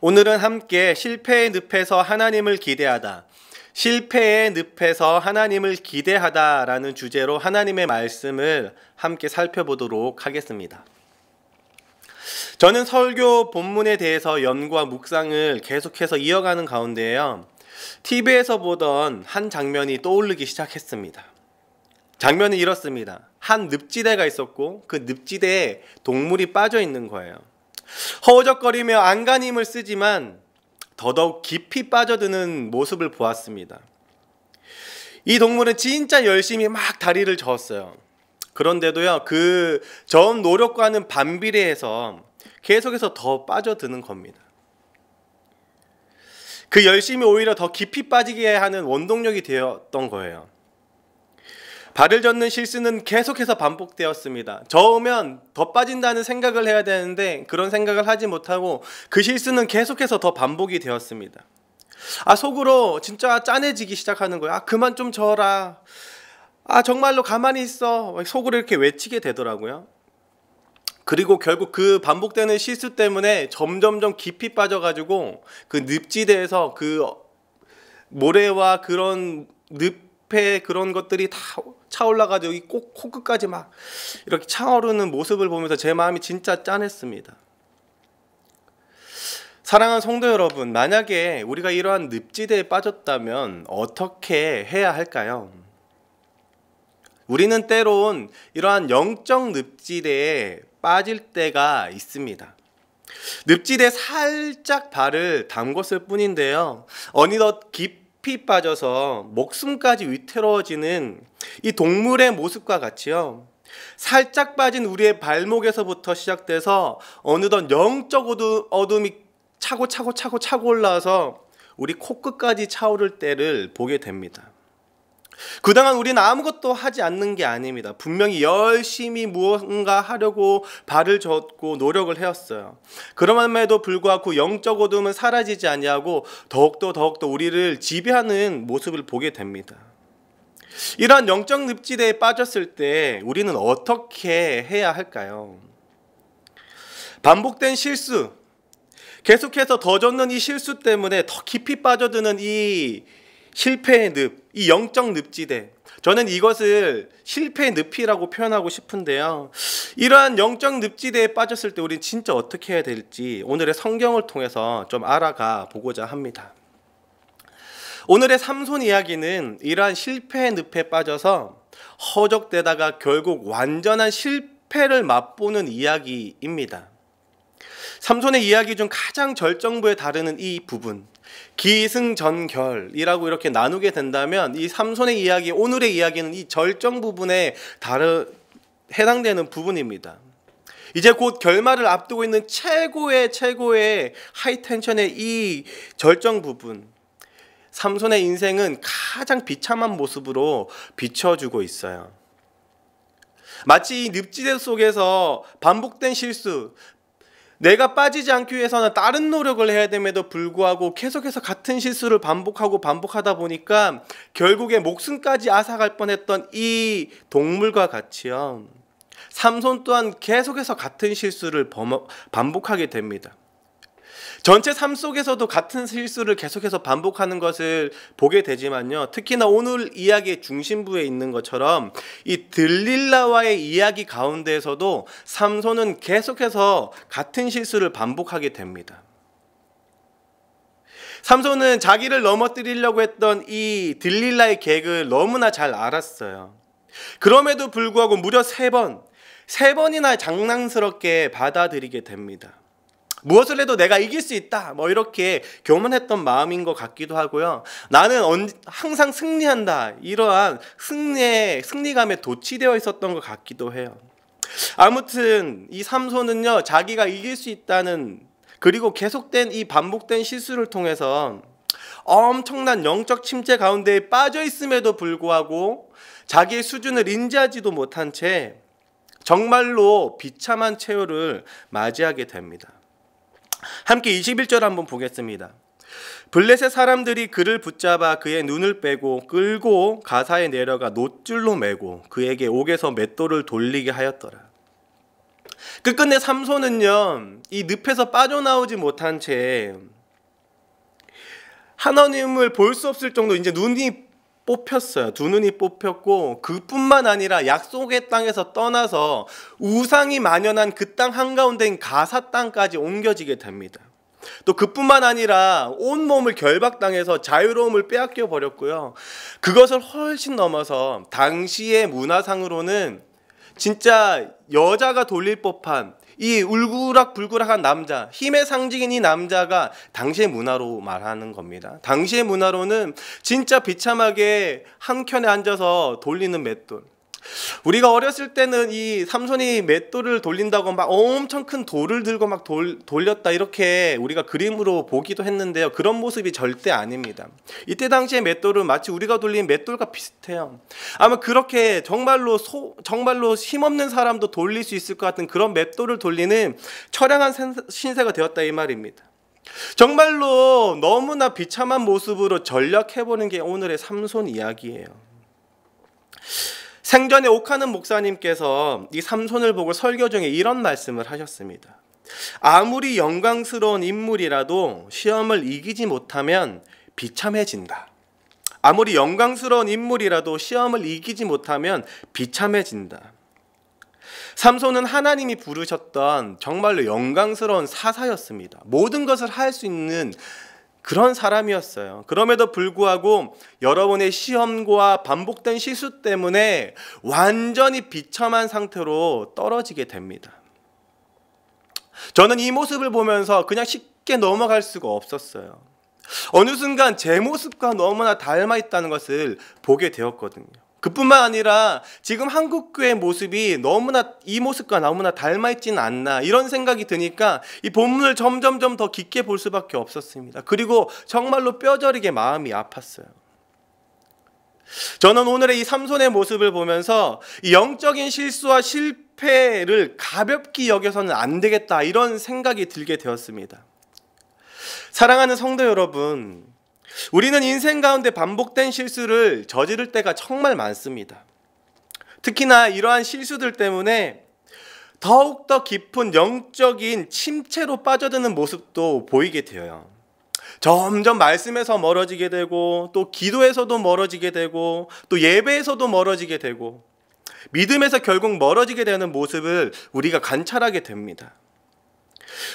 오늘은 함께 실패의 늪에서 하나님을 기대하다, 실패의 늪에서 하나님을 기대하다라는 주제로 하나님의 말씀을 함께 살펴보도록 하겠습니다. 저는 설교 본문에 대해서 연구와 묵상을 계속해서 이어가는 가운데에요, TV에서 보던 한 장면이 떠오르기 시작했습니다. 장면은 이렇습니다. 한 늪지대가 있었고 그 늪지대에 동물이 빠져 있는 거예요. 허우적거리며 안간힘을 쓰지만 더더욱 깊이 빠져드는 모습을 보았습니다. 이 동물은 진짜 열심히 막 다리를 저었어요. 그런데도요, 그 저은 노력과는 반비례해서 계속해서 더 빠져드는 겁니다. 그 열심이 오히려 더 깊이 빠지게 하는 원동력이 되었던 거예요. 발을 젓는 실수는 계속해서 반복되었습니다. 저으면 더 빠진다는 생각을 해야 되는데 그런 생각을 하지 못하고 그 실수는 계속해서 더 반복이 되었습니다. 속으로 진짜 짠해지기 시작하는 거예요. 그만 좀 저어라. 정말로 가만히 있어. 속으로 이렇게 외치게 되더라고요. 그리고 결국 그 반복되는 실수 때문에 점점점 깊이 빠져가지고 그 늪지대에서 그 모래와 그런 늪에 그런 것들이 다 차올라가지고 이 코끝까지 막 이렇게 차오르는 모습을 보면서 제 마음이 진짜 짠했습니다. 사랑하는 성도 여러분, 만약에 우리가 이러한 늪지대에 빠졌다면 어떻게 해야 할까요? 우리는 때론 이러한 영적 늪지대에 빠질 때가 있습니다. 늪지대에 살짝 발을 담궜을 뿐인데요, 어느덧 깊이 빠져서 목숨까지 위태로워지는 이 동물의 모습과 같이요, 살짝 빠진 우리의 발목에서부터 시작돼서 어느덧 영적 어둠이 차고 올라와서 우리 코끝까지 차오를 때를 보게 됩니다. 그동안 우리는 아무것도 하지 않는 게 아닙니다. 분명히 열심히 무언가 하려고 발을 젓고 노력을 해왔어요. 그럼에도 불구하고 영적 어둠은 사라지지 아니하고 더욱더 우리를 지배하는 모습을 보게 됩니다. 이러한 영적 늪지대에 빠졌을 때 우리는 어떻게 해야 할까요? 반복된 실수, 계속해서 더 젓는 이 실수 때문에 더 깊이 빠져드는 이 실패의 늪, 이 영적 늪지대, 저는 이것을 실패의 늪이라고 표현하고 싶은데요, 이러한 영적 늪지대에 빠졌을 때 우리는 진짜 어떻게 해야 될지 오늘의 성경을 통해서 좀 알아가 보고자 합니다. 오늘의 삼손 이야기는 이러한 실패의 늪에 빠져서 허적대다가 결국 완전한 실패를 맛보는 이야기입니다. 삼손의 이야기 중 가장 절정부에 다루는 이 부분, 기승전결이라고 이렇게 나누게 된다면 이 삼손의 이야기, 오늘의 이야기는 이 절정 부분에 해당되는 부분입니다. 이제 곧 결말을 앞두고 있는 최고의 하이텐션의 이 절정 부분, 삼손의 인생은 가장 비참한 모습으로 비춰주고 있어요. 마치 이 늪지대 속에서 반복된 실수, 내가 빠지지 않기 위해서는 다른 노력을 해야 됨에도 불구하고 계속해서 같은 실수를 반복하다 보니까 결국에 목숨까지 앗아갈 뻔했던 이 동물과 같이요, 삼손 또한 계속해서 같은 실수를 반복하게 됩니다. 전체 삶 속에서도 같은 실수를 계속해서 반복하는 것을 보게 되지만요, 특히나 오늘 이야기의 중심부에 있는 것처럼 이 들릴라와의 이야기 가운데에서도 삼손은 계속해서 같은 실수를 반복하게 됩니다. 삼손은 자기를 넘어뜨리려고 했던 이 들릴라의 계획을 너무나 잘 알았어요. 그럼에도 불구하고 무려 세 번이나 장난스럽게 받아들이게 됩니다. 무엇을 해도 내가 이길 수 있다, 이렇게 교만했던 마음인 것 같기도 하고요, 나는 항상 승리한다, 이러한 승리감에 도취되어 있었던 것 같기도 해요. 아무튼 이 삼손은요, 자기가 이길 수 있다는, 그리고 계속된 이 반복된 실수를 통해서 엄청난 영적 침체 가운데에 빠져 있음에도 불구하고 자기의 수준을 인지하지도 못한 채 정말로 비참한 최후를 맞이하게 됩니다. 함께 21절 한번 보겠습니다. 블레셋 사람들이 그를 붙잡아 그의 눈을 빼고 끌고 가사에 내려가 놋줄로 매고 그에게 옥에서 맷돌을 돌리게 하였더라. 끝끝내 삼손은요, 이 늪에서 빠져나오지 못한 채 하나님을 볼 수 없을 정도 이제 눈이 뽑혔어요. 두 눈이 뽑혔고, 그뿐만 아니라 약속의 땅에서 떠나서 우상이 만연한 그 땅 한가운데인 가사 땅까지 옮겨지게 됩니다. 또 그뿐만 아니라 온몸을 결박당해서 자유로움을 빼앗겨 버렸고요. 그것을 훨씬 넘어서 당시의 문화상으로는 진짜 여자가 돌릴 법한 이 울그락불그락한 남자, 힘의 상징인 이 남자가 당시의 문화로 말하는 겁니다. 당시의 문화로는 진짜 비참하게 한켠에 앉아서 돌리는 맷돌. 우리가 어렸을 때는 이 삼손이 맷돌을 돌린다고 막 엄청 큰 돌을 들고 막 돌렸다 이렇게 우리가 그림으로 보기도 했는데요. 그런 모습이 절대 아닙니다. 이때 당시의 맷돌은 마치 우리가 돌린 맷돌과 비슷해요. 아마 그렇게 정말로 힘없는 사람도 돌릴 수 있을 것 같은 그런 맷돌을 돌리는 처량한 신세가 되었다 이 말입니다. 정말로 너무나 비참한 모습으로 전락해보는 게 오늘의 삼손 이야기예요. 생전에 옥하는 목사님께서 이 삼손을 보고 설교 중에 이런 말씀을 하셨습니다. 아무리 영광스러운 인물이라도 시험을 이기지 못하면 비참해진다. 아무리 영광스러운 인물이라도 시험을 이기지 못하면 비참해진다. 삼손은 하나님이 부르셨던 정말로 영광스러운 사사였습니다. 모든 것을 할 수 있는 그런 사람이었어요. 그럼에도 불구하고 여러분의 시험과 반복된 실수 때문에 완전히 비참한 상태로 떨어지게 됩니다. 저는 이 모습을 보면서 그냥 쉽게 넘어갈 수가 없었어요. 어느 순간 제 모습과 너무나 닮아 있다는 것을 보게 되었거든요. 그뿐만 아니라 지금 한국교회 모습이 너무나 이 모습과 너무나 닮아 있지는 않나 이런 생각이 드니까 이 본문을 점점점 더 깊게 볼 수밖에 없었습니다. 그리고 정말로 뼈저리게 마음이 아팠어요. 저는 오늘의 이 삼손의 모습을 보면서 이 영적인 실수와 실패를 가볍게 여겨서는 안 되겠다 이런 생각이 들게 되었습니다. 사랑하는 성도 여러분, 우리는 인생 가운데 반복된 실수를 저지를 때가 정말 많습니다. 특히나 이러한 실수들 때문에 더욱더 깊은 영적인 침체로 빠져드는 모습도 보이게 되어요. 점점 말씀에서 멀어지게 되고, 또 기도에서도 멀어지게 되고, 또 예배에서도 멀어지게 되고, 믿음에서 결국 멀어지게 되는 모습을 우리가 관찰하게 됩니다.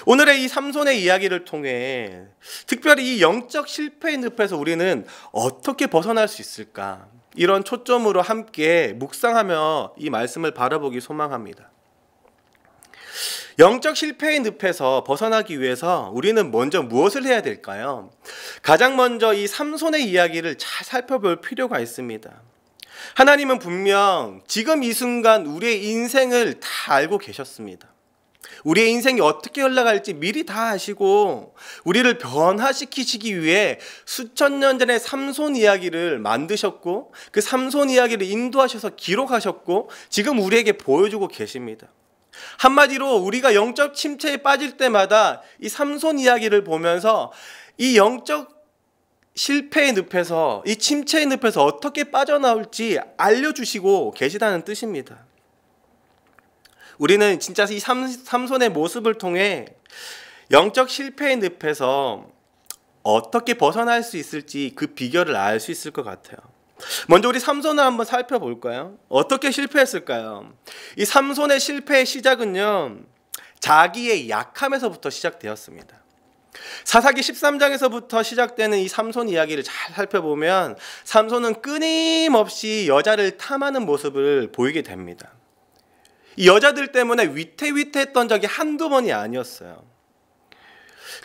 오늘의 이 삼손의 이야기를 통해 특별히 이 영적 실패의 늪에서 우리는 어떻게 벗어날 수 있을까? 이런 초점으로 함께 묵상하며 이 말씀을 바라보기 소망합니다. 영적 실패의 늪에서 벗어나기 위해서 우리는 먼저 무엇을 해야 될까요? 가장 먼저 이 삼손의 이야기를 잘 살펴볼 필요가 있습니다. 하나님은 분명 지금 이 순간 우리의 인생을 다 알고 계셨습니다. 우리의 인생이 어떻게 흘러갈지 미리 다 아시고 우리를 변화시키시기 위해 수천 년 전에 삼손 이야기를 만드셨고 그 삼손 이야기를 인도하셔서 기록하셨고 지금 우리에게 보여주고 계십니다. 한마디로 우리가 영적 침체에 빠질 때마다 이 삼손 이야기를 보면서 이 영적 실패의 늪에서 이 침체의 늪에서 어떻게 빠져나올지 알려주시고 계시다는 뜻입니다. 우리는 진짜 이 삼손의 모습을 통해 영적 실패의 늪에서 어떻게 벗어날 수 있을지 그 비결을 알 수 있을 것 같아요. 먼저 우리 삼손을 한번 살펴볼까요? 어떻게 실패했을까요? 이 삼손의 실패의 시작은요, 자기의 약함에서부터 시작되었습니다. 사사기 13장에서부터 시작되는 이 삼손 이야기를 잘 살펴보면 삼손은 끊임없이 여자를 탐하는 모습을 보이게 됩니다. 이 여자들 때문에 위태위태했던 적이 한두 번이 아니었어요.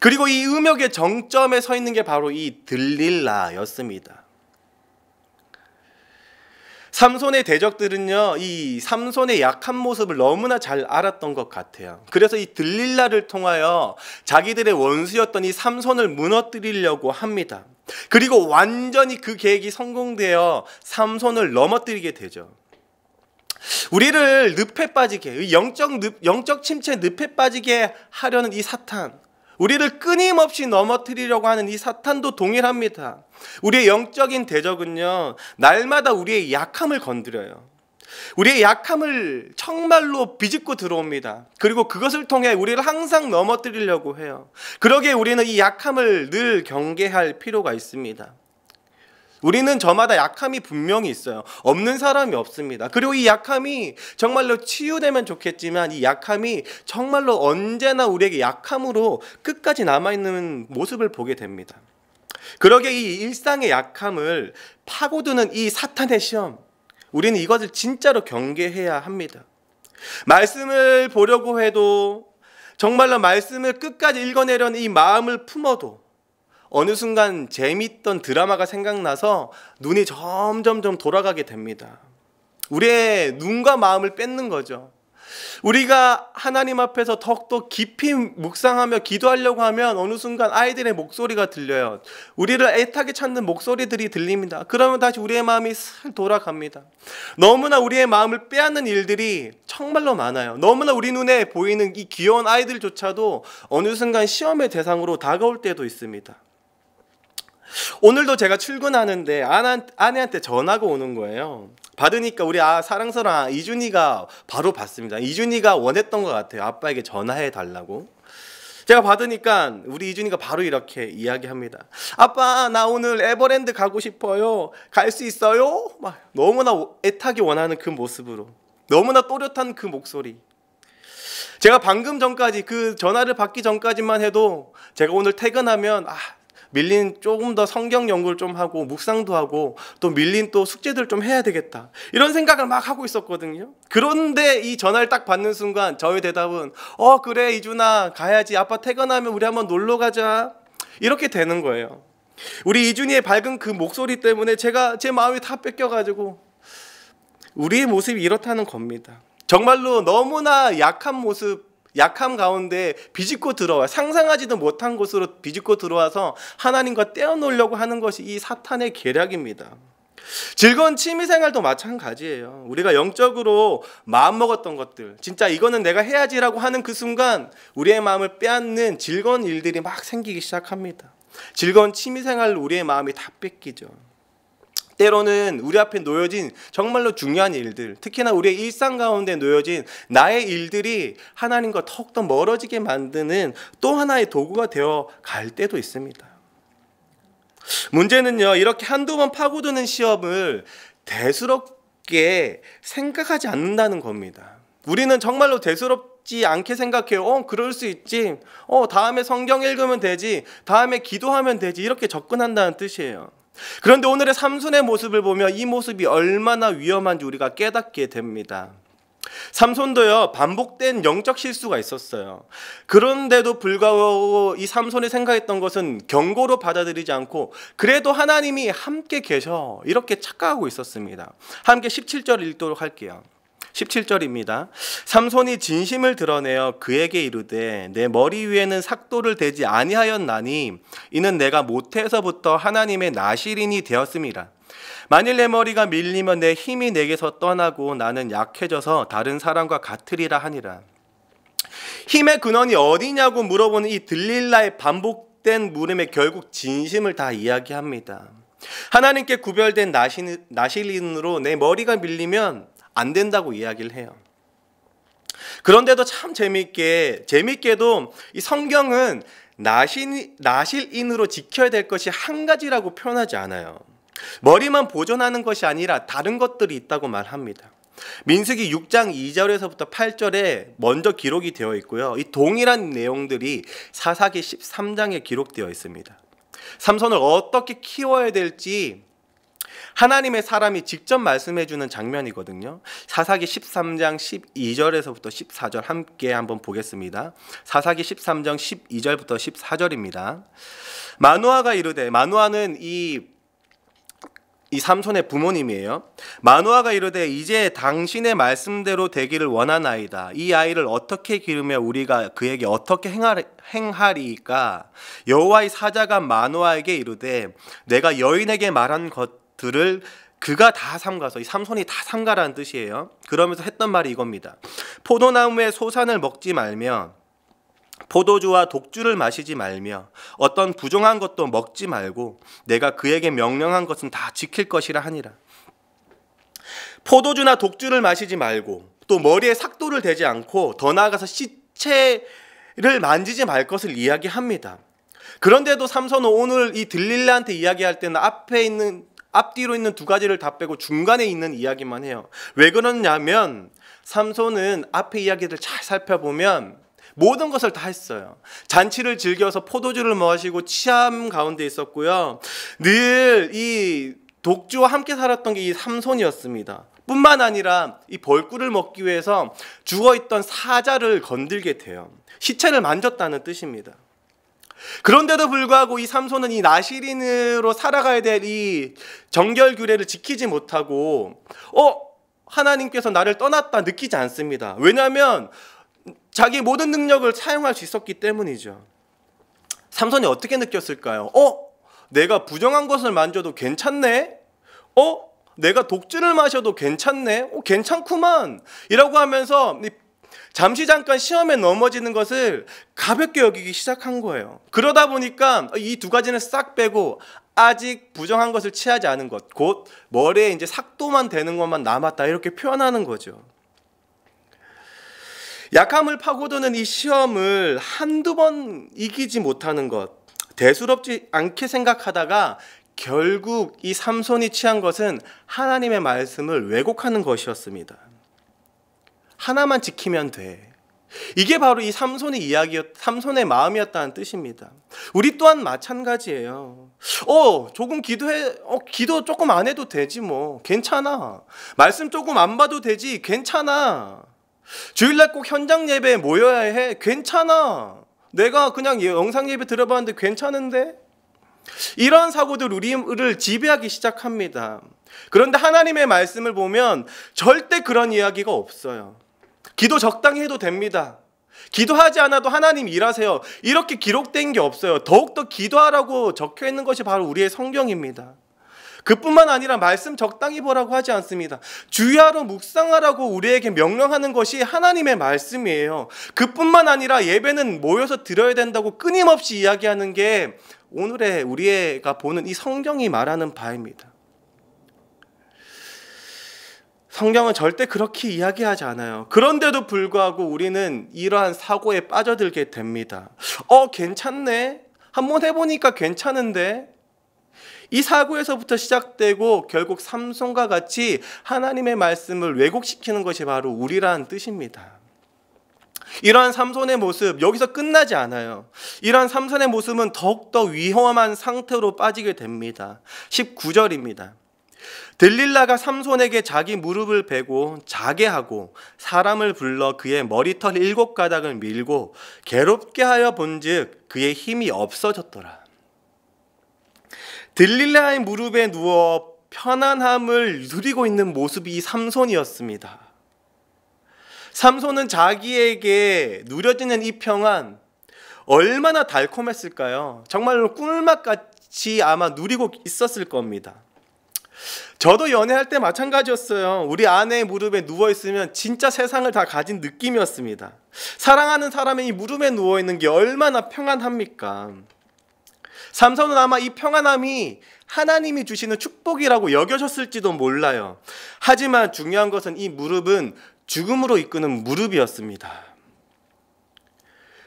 그리고 이 음욕의 정점에 서 있는 게 바로 이 들릴라였습니다. 삼손의 대적들은요, 이 삼손의 약한 모습을 너무나 잘 알았던 것 같아요. 그래서 이 들릴라를 통하여 자기들의 원수였던 이 삼손을 무너뜨리려고 합니다. 그리고 완전히 그 계획이 성공되어 삼손을 넘어뜨리게 되죠. 우리를 늪에 빠지게, 영적 침체 늪에 빠지게 하려는 이 사탄, 우리를 끊임없이 넘어뜨리려고 하는 이 사탄도 동일합니다. 우리의 영적인 대적은요, 날마다 우리의 약함을 건드려요. 우리의 약함을 정말로 비집고 들어옵니다. 그리고 그것을 통해 우리를 항상 넘어뜨리려고 해요. 그러기에 우리는 이 약함을 늘 경계할 필요가 있습니다. 우리는 저마다 약함이 분명히 있어요. 없는 사람이 없습니다. 그리고 이 약함이 정말로 치유되면 좋겠지만 이 약함이 정말로 언제나 우리에게 약함으로 끝까지 남아있는 모습을 보게 됩니다. 그러기에 이 일상의 약함을 파고드는 이 사탄의 시험, 우리는 이것을 진짜로 경계해야 합니다. 말씀을 보려고 해도 정말로 말씀을 끝까지 읽어내려는 이 마음을 품어도 어느 순간 재밌던 드라마가 생각나서 눈이 점점 돌아가게 됩니다. 우리의 눈과 마음을 뺏는 거죠. 우리가 하나님 앞에서 더욱더 깊이 묵상하며 기도하려고 하면 어느 순간 아이들의 목소리가 들려요. 우리를 애타게 찾는 목소리들이 들립니다. 그러면 다시 우리의 마음이 슬 돌아갑니다. 너무나 우리의 마음을 빼앗는 일들이 정말로 많아요. 너무나 우리 눈에 보이는 이 귀여운 아이들조차도 어느 순간 시험의 대상으로 다가올 때도 있습니다. 오늘도 제가 출근하는데 아내한테 전화가 오는 거예요. 받으니까 우리 사랑스러운 이준이가 바로 받습니다. 이준이가 원했던 것 같아요. 아빠에게 전화해 달라고. 제가 받으니까 우리 이준이가 바로 이렇게 이야기합니다. 아빠, 나 오늘 에버랜드 가고 싶어요. 갈 수 있어요? 막 너무나 애타게 원하는 그 모습으로, 너무나 또렷한 그 목소리. 제가 방금 전까지 그 전화를 받기 전까지만 해도 제가 오늘 퇴근하면 밀린 조금 더 성경 연구를 좀 하고 묵상도 하고 또 밀린 또 숙제들 좀 해야 되겠다, 이런 생각을 막 하고 있었거든요. 그런데 이 전화를 딱 받는 순간 저의 대답은 그래 이준아, 가야지. 아빠 퇴근하면 우리 한번 놀러 가자, 이렇게 되는 거예요. 우리 이준이의 밝은 그 목소리 때문에 제 마음이 다 뺏겨가지고 우리의 모습이 이렇다는 겁니다. 정말로 너무나 약한 모습, 약함 가운데 비집고 들어와 상상하지도 못한 곳으로 비집고 들어와서 하나님과 떼어놓으려고 하는 것이 이 사탄의 계략입니다. 즐거운 취미생활도 마찬가지예요. 우리가 영적으로 마음먹었던 것들, 진짜 이거는 내가 해야지라고 하는 그 순간 우리의 마음을 빼앗는 즐거운 일들이 막 생기기 시작합니다. 즐거운 취미생활로 우리의 마음이 다 뺏기죠. 때로는 우리 앞에 놓여진 정말로 중요한 일들, 특히나 우리의 일상 가운데 놓여진 나의 일들이 하나님과 더욱더 멀어지게 만드는 또 하나의 도구가 되어 갈 때도 있습니다. 문제는요, 이렇게 한두 번 파고드는 시험을 대수롭게 생각하지 않는다는 겁니다. 우리는 정말로 대수롭지 않게 생각해요. 그럴 수 있지. 다음에 성경 읽으면 되지. 다음에 기도하면 되지. 이렇게 접근한다는 뜻이에요. 그런데 오늘의 삼손의 모습을 보면 이 모습이 얼마나 위험한지 우리가 깨닫게 됩니다. 삼손도요, 반복된 영적 실수가 있었어요. 그런데도 불구하고 이 삼손이 생각했던 것은 경고로 받아들이지 않고 그래도 하나님이 함께 계셔, 이렇게 착각하고 있었습니다. 함께 17절 읽도록 할게요. 17절입니다. 삼손이 진심을 드러내어 그에게 이르되 내 머리 위에는 삭도를 대지 아니하였나니 이는 내가 모태에서부터 하나님의 나실인이 되었음이라. 만일 내 머리가 밀리면 내 힘이 내게서 떠나고 나는 약해져서 다른 사람과 같으리라 하니라. 힘의 근원이 어디냐고 물어보는 이 들릴라의 반복된 물음에 결국 진심을 다 이야기합니다. 하나님께 구별된 나실인으로 내 머리가 밀리면 안 된다고 이야기를 해요. 그런데도 참 재밌게도 이 성경은 나실인으로 지켜야 될 것이 한 가지라고 표현하지 않아요. 머리만 보존하는 것이 아니라 다른 것들이 있다고 말합니다. 민수기 6장 2절에서부터 8절에 먼저 기록이 되어 있고요. 이 동일한 내용들이 사사기 13장에 기록되어 있습니다. 삼손을 어떻게 키워야 될지 하나님의 사람이 직접 말씀해 주는 장면이거든요. 사사기 13장 12절에서부터 14절 함께 한번 보겠습니다. 사사기 13장 12절부터 14절입니다. 마누아가 이르되, 마누아는 이 삼손의 부모님이에요. 마누아가 이르되 이제 당신의 말씀대로 되기를 원하나이다. 이 아이를 어떻게 기르며 우리가 그에게 어떻게 행하리이까? 여호와의 사자가 마누아에게 이르되 내가 여인에게 말한 것들을 그가 다 삼가서, 이 삼손이 다 삼가라는 뜻이에요. 그러면서 했던 말이 이겁니다. 포도나무의 소산을 먹지 말며 포도주와 독주를 마시지 말며 어떤 부정한 것도 먹지 말고 내가 그에게 명령한 것은 다 지킬 것이라 하니라. 포도주나 독주를 마시지 말고 또 머리에 삭도를 대지 않고 더 나아가서 시체를 만지지 말 것을 이야기합니다. 그런데도 삼손은 오늘 이 들릴라한테 이야기할 때는 앞뒤로 있는 두 가지를 다 빼고 중간에 있는 이야기만 해요. 왜 그러냐면 삼손은 앞에 이야기를 잘 살펴보면 모든 것을 다 했어요. 잔치를 즐겨서 포도주를 마시고 취함 가운데 있었고요. 늘 이 독주와 함께 살았던 게 이 삼손이었습니다. 뿐만 아니라 이 벌꿀을 먹기 위해서 죽어있던 사자를 건들게 돼요. 시체를 만졌다는 뜻입니다. 그런데도 불구하고 이 삼손은 이 나시린으로 살아가야 될 이 정결 규례를 지키지 못하고 하나님께서 나를 떠났다 느끼지 않습니다. 왜냐하면 자기 모든 능력을 사용할 수 있었기 때문이죠. 삼손이 어떻게 느꼈을까요? 내가 부정한 것을 만져도 괜찮네? 내가 독주를 마셔도 괜찮네? 괜찮구만! 이라고 하면서 잠시 잠깐 시험에 넘어지는 것을 가볍게 여기기 시작한 거예요. 그러다 보니까 이 두 가지는 싹 빼고 아직 부정한 것을 취하지 않은 것, 곧 머리에 이제 삭도만 되는 것만 남았다, 이렇게 표현하는 거죠. 약함을 파고드는 이 시험을 한두 번 이기지 못하는 것, 대수롭지 않게 생각하다가 결국 이 삼손이 취한 것은 하나님의 말씀을 왜곡하는 것이었습니다. 하나만 지키면 돼. 이게 바로 이 삼손의 마음이었다는 뜻입니다. 우리 또한 마찬가지예요. 조금 기도해, 기도 조금 안 해도 되지 뭐. 괜찮아. 말씀 조금 안 봐도 되지. 괜찮아. 주일날 꼭 현장 예배에 모여야 해. 괜찮아. 내가 그냥 영상 예배 들어봤는데 괜찮은데? 이런 사고들 우리를 지배하기 시작합니다. 그런데 하나님의 말씀을 보면 절대 그런 이야기가 없어요. 기도 적당히 해도 됩니다. 기도하지 않아도 하나님 일하세요. 이렇게 기록된 게 없어요. 더욱더 기도하라고 적혀 있는 것이 바로 우리의 성경입니다. 그뿐만 아니라 말씀 적당히 보라고 하지 않습니다. 주야로 묵상하라고 우리에게 명령하는 것이 하나님의 말씀이에요. 그뿐만 아니라 예배는 모여서 드려야 된다고 끊임없이 이야기하는 게 오늘의 우리가 보는 이 성경이 말하는 바입니다. 성경은 절대 그렇게 이야기하지 않아요. 그런데도 불구하고 우리는 이러한 사고에 빠져들게 됩니다. 괜찮네. 한번 해보니까 괜찮은데. 이 사고에서부터 시작되고 결국 삼손과 같이 하나님의 말씀을 왜곡시키는 것이 바로 우리라는 뜻입니다. 이러한 삼손의 모습 여기서 끝나지 않아요. 이러한 삼손의 모습은 더욱더 위험한 상태로 빠지게 됩니다. 19절입니다. 들릴라가 삼손에게 자기 무릎을 베고 자게 하고 사람을 불러 그의 머리털 7가닥을 밀고 괴롭게 하여 본즉 그의 힘이 없어졌더라. 들릴라의 무릎에 누워 편안함을 누리고 있는 모습이 이 삼손이었습니다. 삼손은 자기에게 누려지는 이 평안 얼마나 달콤했을까요? 정말로 꿀맛같이 아마 누리고 있었을 겁니다. 저도 연애할 때 마찬가지였어요. 우리 아내의 무릎에 누워있으면 진짜 세상을 다 가진 느낌이었습니다. 사랑하는 사람의 이 무릎에 누워있는 게 얼마나 평안합니까? 삼손은 아마 이 평안함이 하나님이 주시는 축복이라고 여겨졌을지도 몰라요. 하지만 중요한 것은 이 무릎은 죽음으로 이끄는 무릎이었습니다.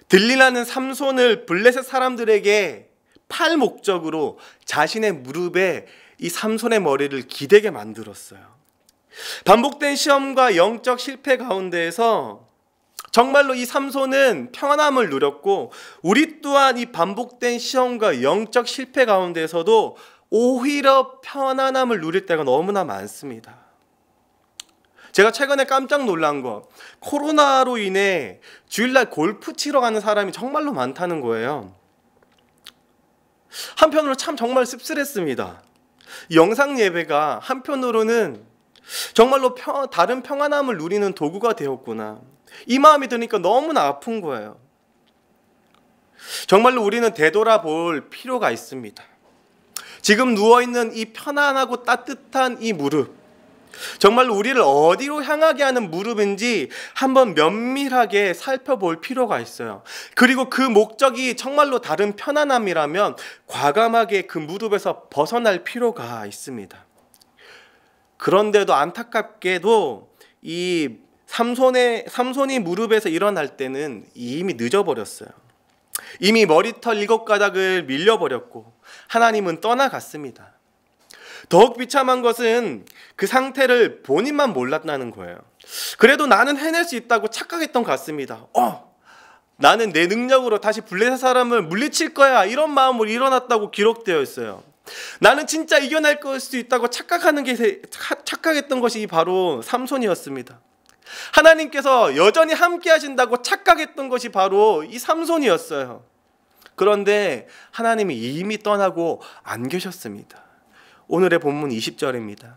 들릴라는 삼손을 블레셋 사람들에게 팔 목적으로 자신의 무릎에 이 삼손의 머리를 기대게 만들었어요. 반복된 시험과 영적 실패 가운데에서 정말로 이 삼손은 평안함을 누렸고 우리 또한 이 반복된 시험과 영적 실패 가운데서도 오히려 편안함을 누릴 때가 너무나 많습니다. 제가 최근에 깜짝 놀란 거, 코로나로 인해 주일날 골프 치러 가는 사람이 정말로 많다는 거예요. 한편으로 참 정말 씁쓸했습니다. 영상 예배가 한편으로는 정말로 다른 평안함을 누리는 도구가 되었구나. 이 마음이 드니까 너무나 아픈 거예요. 정말로 우리는 되돌아볼 필요가 있습니다. 지금 누워있는 이 편안하고 따뜻한 이 무릎, 정말로 우리를 어디로 향하게 하는 무릎인지 한번 면밀하게 살펴볼 필요가 있어요. 그리고 그 목적이 정말로 다른 편안함이라면 과감하게 그 무릎에서 벗어날 필요가 있습니다. 그런데도 안타깝게도 이 삼손이 무릎에서 일어날 때는 이미 늦어버렸어요. 이미 머리털 7가닥을 밀려버렸고 하나님은 떠나갔습니다. 더욱 비참한 것은 그 상태를 본인만 몰랐다는 거예요. 그래도 나는 해낼 수 있다고 착각했던 것 같습니다. 나는 내 능력으로 다시 블레셋 사람을 물리칠 거야, 이런 마음으로 일어났다고 기록되어 있어요. 나는 진짜 이겨낼 수 있다고 착각했던 것이 바로 삼손이었습니다. 하나님께서 여전히 함께 하신다고 착각했던 것이 바로 이 삼손이었어요. 그런데 하나님이 이미 떠나고 안 계셨습니다. 오늘의 본문 20절입니다.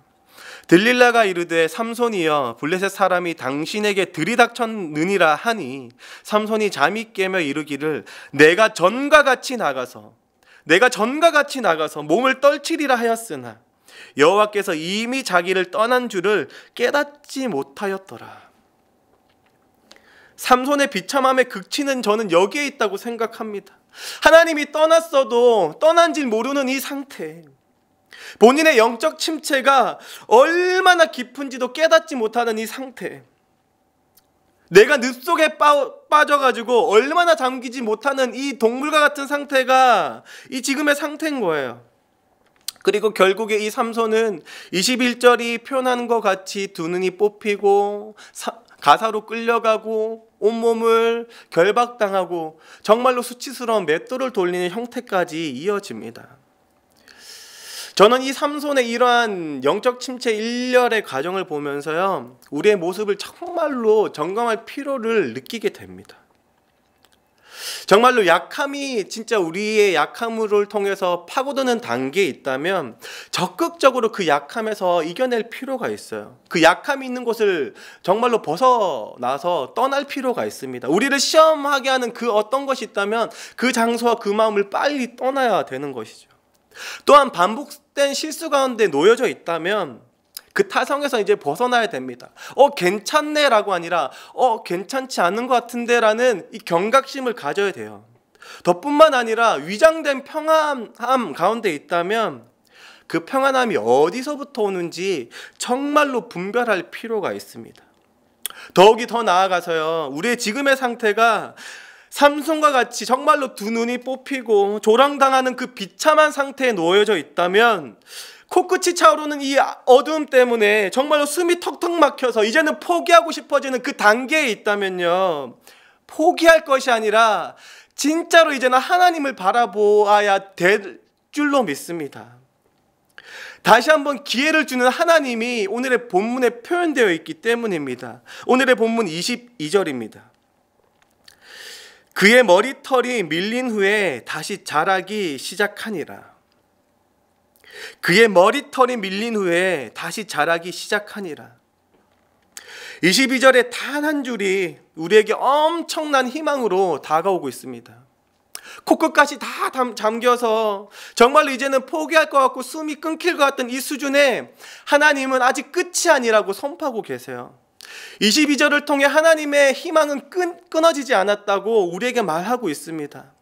들릴라가 이르되 삼손이여 블레셋 사람이 당신에게 들이닥쳤느니라 하니 삼손이 잠이 깨며 이르기를 내가 전과 같이 나가서 몸을 떨치리라 하였으나 여호와께서 이미 자기를 떠난 줄을 깨닫지 못하였더라. 삼손의 비참함의 극치는 저는 여기에 있다고 생각합니다. 하나님이 떠났어도 떠난 줄 모르는 이 상태, 본인의 영적 침체가 얼마나 깊은지도 깨닫지 못하는 이 상태, 내가 늪속에 빠져가지고 얼마나 잠기지 못하는 이 동물과 같은 상태가 이 지금의 상태인 거예요. 그리고 결국에 이 삼손은 21절이 표현하는 것 같이 두 눈이 뽑히고 가사로 끌려가고 온몸을 결박당하고 정말로 수치스러운 맷돌을 돌리는 형태까지 이어집니다. 저는 이 삼손의 이러한 영적 침체 일련의 과정을 보면서요, 우리의 모습을 정말로 점검할 필요를 느끼게 됩니다. 정말로 약함이 진짜 우리의 약함을 통해서 파고드는 단계에 있다면 적극적으로 그 약함에서 이겨낼 필요가 있어요. 그 약함이 있는 곳을 정말로 벗어나서 떠날 필요가 있습니다. 우리를 시험하게 하는 그 어떤 것이 있다면 그 장소와 그 마음을 빨리 떠나야 되는 것이죠. 또한 반복된 실수 가운데 놓여져 있다면 그 타성에서 이제 벗어나야 됩니다. 괜찮네 라고 아니라 괜찮지 않은 것 같은데 라는 이 경각심을 가져야 돼요. 덕뿐만 아니라 위장된 평안함 가운데 있다면 그 평안함이 어디서부터 오는지 정말로 분별할 필요가 있습니다. 더욱이 더 나아가서요, 우리의 지금의 상태가 삼손과 같이 정말로 두 눈이 뽑히고 조랑당하는 그 비참한 상태에 놓여져 있다면 코끝이 차오르는 이 어두움 때문에 정말로 숨이 턱턱 막혀서 이제는 포기하고 싶어지는 그 단계에 있다면요, 포기할 것이 아니라 진짜로 이제는 하나님을 바라보아야 될 줄로 믿습니다. 다시 한번 기회를 주는 하나님이 오늘의 본문에 표현되어 있기 때문입니다. 오늘의 본문 22절입니다. 그의 머리털이 밀린 후에 다시 자라기 시작하니라. 그의 머리털이 밀린 후에 다시 자라기 시작하니라. 22절의 단 한 줄이 우리에게 엄청난 희망으로 다가오고 있습니다. 코끝까지 다 잠겨서 정말로 이제는 포기할 것 같고 숨이 끊길 것 같은 이 수준에 하나님은 아직 끝이 아니라고 선포하고 계세요. 22절을 통해 하나님의 희망은 끊어지지 않았다고 우리에게 말하고 있습니다.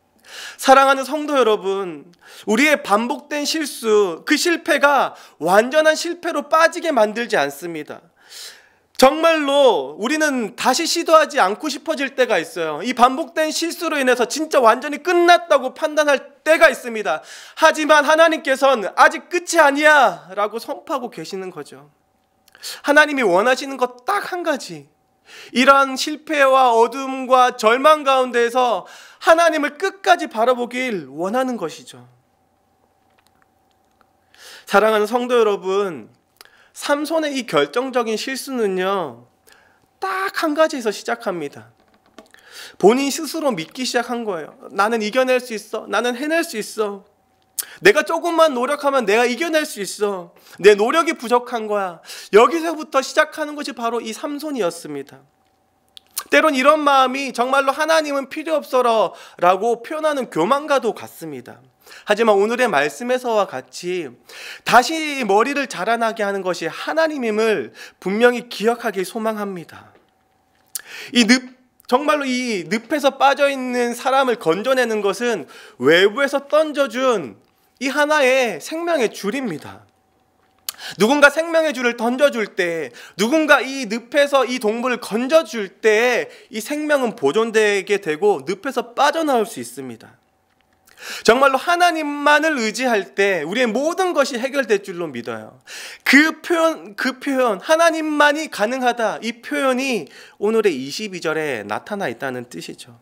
사랑하는 성도 여러분, 우리의 반복된 실수, 그 실패가 완전한 실패로 빠지게 만들지 않습니다. 정말로 우리는 다시 시도하지 않고 싶어질 때가 있어요. 이 반복된 실수로 인해서 진짜 완전히 끝났다고 판단할 때가 있습니다. 하지만 하나님께서는 아직 끝이 아니야 라고 선포하고 계시는 거죠. 하나님이 원하시는 것 딱 한 가지, 이러한 실패와 어둠과 절망 가운데에서 하나님을 끝까지 바라보길 원하는 것이죠. 사랑하는 성도 여러분, 삼손의 이 결정적인 실수는요, 딱 한 가지에서 시작합니다. 본인 스스로 믿기 시작한 거예요. 나는 이겨낼 수 있어. 나는 해낼 수 있어. 내가 조금만 노력하면 내가 이겨낼 수 있어. 내 노력이 부족한 거야. 여기서부터 시작하는 것이 바로 이 삼손이었습니다. 때론 이런 마음이 정말로 하나님은 필요 없어라 라고 표현하는 교만과도 같습니다. 하지만 오늘의 말씀에서와 같이 다시 머리를 자라나게 하는 것이 하나님임을 분명히 기억하길 소망합니다. 정말로 이 늪에서 빠져있는 사람을 건져내는 것은 외부에서 던져준 이 하나의 생명의 줄입니다. 누군가 생명의 줄을 던져줄 때, 누군가 이 늪에서 이 동물을 건져줄 때 이 생명은 보존되게 되고 늪에서 빠져나올 수 있습니다. 정말로 하나님만을 의지할 때 우리의 모든 것이 해결될 줄로 믿어요. 그 표현 하나님만이 가능하다, 이 표현이 오늘의 22절에 나타나 있다는 뜻이죠.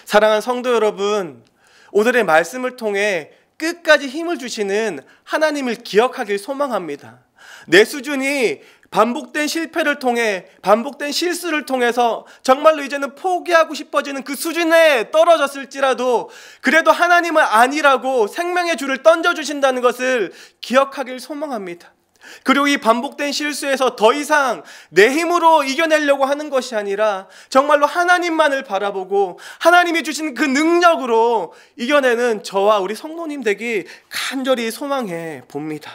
사랑하는 성도 여러분, 오늘의 말씀을 통해 끝까지 힘을 주시는 하나님을 기억하길 소망합니다. 내 수준이 반복된 실패를 통해, 반복된 실수를 통해서 정말로 이제는 포기하고 싶어지는 그 수준에 떨어졌을지라도 그래도 하나님은 아니라고 생명의 줄을 던져주신다는 것을 기억하길 소망합니다. 그리고 이 반복된 실수에서 더 이상 내 힘으로 이겨내려고 하는 것이 아니라 정말로 하나님만을 바라보고 하나님이 주신 그 능력으로 이겨내는 저와 우리 성도님 되기 간절히 소망해 봅니다.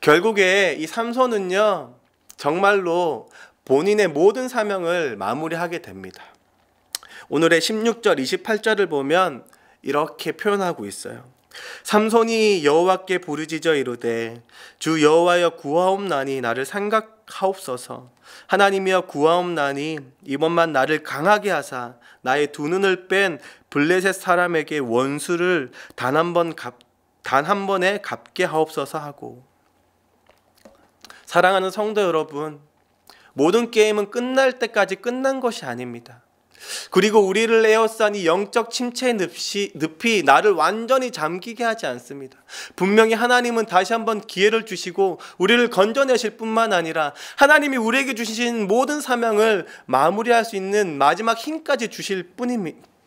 결국에 이 삼손은요, 정말로 본인의 모든 사명을 마무리하게 됩니다. 오늘의 16절 28절을 보면 이렇게 표현하고 있어요. 삼손이 여호와께 부르짖어 이르되 주 여호와여 구하옵나니 나를 생각하옵소서. 하나님이여 구하옵나니 이번만 나를 강하게 하사 나의 두 눈을 뺀 블레셋 사람에게 원수를 단 한 번에 갚게 하옵소서 하고. 사랑하는 성도 여러분, 모든 게임은 끝날 때까지 끝난 것이 아닙니다. 그리고 우리를 에워싼 이 영적 침체의 늪이 나를 완전히 잠기게 하지 않습니다. 분명히 하나님은 다시 한번 기회를 주시고 우리를 건져내실 뿐만 아니라 하나님이 우리에게 주신 모든 사명을 마무리할 수 있는 마지막 힘까지 주실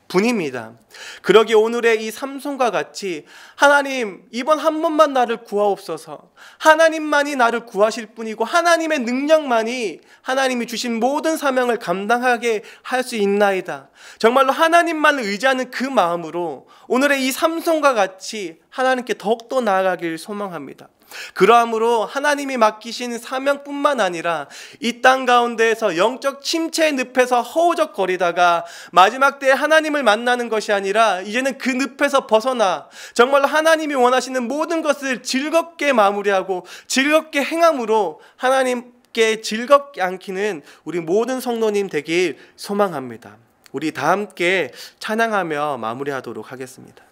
분입니다. 그러기에 오늘의 이 삼손과 같이 하나님, 이번 한 번만 나를 구하옵소서. 하나님만이 나를 구하실 분이고 하나님의 능력만이 하나님이 주신 모든 사명을 감당하게 할 수 있나이다. 정말로 하나님만을 의지하는 그 마음으로 오늘의 이 삼손과 같이 하나님께 더욱더 나아가길 소망합니다. 그러함으로 하나님이 맡기신 사명뿐만 아니라 이 땅 가운데에서 영적 침체의 늪에서 허우적거리다가 마지막 때에 하나님을 만나는 것이 아니라 이제는 그 늪에서 벗어나 정말로 하나님이 원하시는 모든 것을 즐겁게 마무리하고 즐겁게 행함으로 하나님께 즐겁게 안기는 우리 모든 성도님 되길 소망합니다. 우리 다 함께 찬양하며 마무리하도록 하겠습니다.